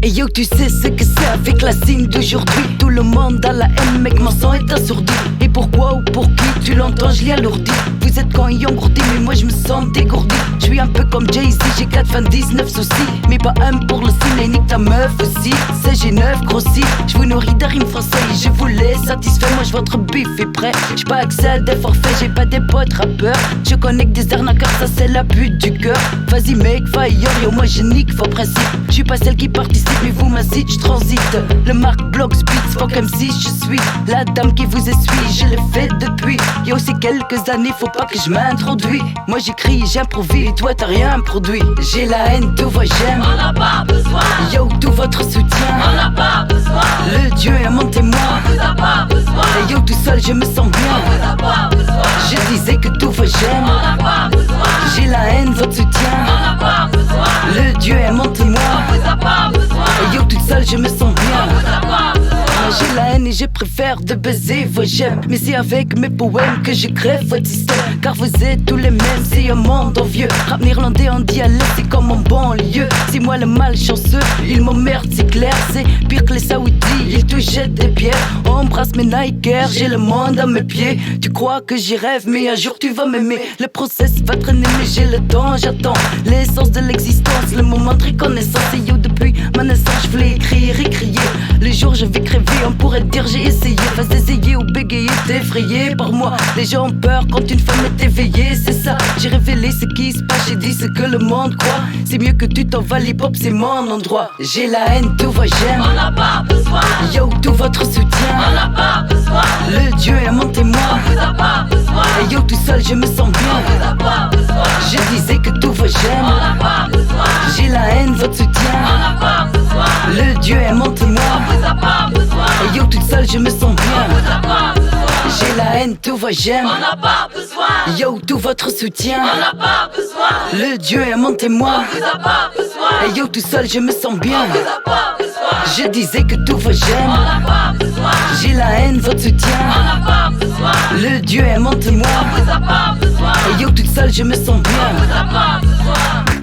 Et yo, tu sais ce que c'est avec la signe d'aujourd'hui. Tout le monde a la haine, mec, mon sang est assourdi. Et pourquoi ou pour qui tu l'entends, je l'ai alourdi. Vous êtes quand ils ont gourdi, mais moi je me sens dégourdi. Je suis un peu comme Jay-Z, j'ai 99 soucis. Mais pas un pour le ciné, nique ta meuf aussi. C'est G9 grossi, je vous nourris de rimes français. Je vous les satisfais, moi je votre bif est prêt. J'ai pas accès à des forfaits, j'ai pas des potes rappeurs. Je connais que des arnaqueurs, ça c'est la pute du cœur. Vas-y mec, fire, yo moi je nique, faux principe. Je suis pas celle qui participe, mais vous m'incite, je transite. Le Mark Blocks Beats, fuck M6, je suis la dame qui vous essuie, je l'ai fait depuis. Y'a aussi quelques années, faut pas que je m'introduis. Moi j'écris, j'improvise, et toi t'as rien produit. J'ai la haine, tout va j'aime. On n'a pas besoin. Yo, tout votre soutien. On n'a pas besoin. Le Dieu est mon témoin. On vous a pas besoin. Et yo, tout seul je me sens bien. On vous a pas besoin. Je disais que tout va j'aime. On n'a pas besoin. J'ai la haine, votre soutien. On n'a pas besoin. Le Dieu est mon témoin. On vous a pas besoin. Et yo, toute seule je me sens bien. On vous a pas besoin. Moi j'ai la haine et je préfère de baiser vos j'aime. Mais c'est avec mes poèmes que je crève votre système. Car vous êtes tous les mêmes, c'est un monde envieux. Rap néerlandais en dialecte, c'est comme en banlieue. C'est moi le malchanceux, ils m'emmerdent, c'est clair. C'est pire que les Saoudis, ils te jettent des pierres. Embrasse mes Nike Air, j'ai le monde à mes pieds. Tu crois que j'y rêve, mais un jour tu vas m'aimer. Le process va traîner, mais j'ai le temps, j'attends l'essence de l'existence, le moment de reconnaissance. Et yo, depuis ma naissance, je voulais écrire et crier. Le jour je vais crever, on pourrait dire j'ai essayé. Vas essayer ou bégayer, t'es effrayé par moi. Les gens ont peur quand une femme est éveillée, c'est ça. J'ai révélé ce qui se passe, j'ai dit ce que le monde croit. C'est mieux que tu t'en vas, l'hip-hop c'est mon endroit. J'ai la haine, tout va j'aime. On n'a pas besoin. Yo, tout votre soutien. On n'a pas besoin. Le Dieu est mon témoin. On vous a pas besoin. Et yo, tout seul je me sens On bien. vous a pas besoin. Je disais que tout va On j'aime. n'a pas besoin. J'ai la haine, votre On soutien. n'a pas besoin. Le Dieu est mon témoin. On vous a pas besoin. Et yo, toute seule je me sens On bien. vous a pas besoin. J'ai la haine, tout va j'aime. On n'a pas besoin. Yo, tout votre soutien. On n'a pas besoin. Le Dieu est mon témoin. On vous a pas besoin. Et yo, tout seul je me sens bien. On vous a pas besoin. Je disais que tout va On j'aime. n'a pas besoin. J'ai la haine, votre On soutien. n'a pas besoin. Le Dieu est mon témoin. On vous a pas besoin. Et yo, toute seule je me sens On bien. vous a pas besoin.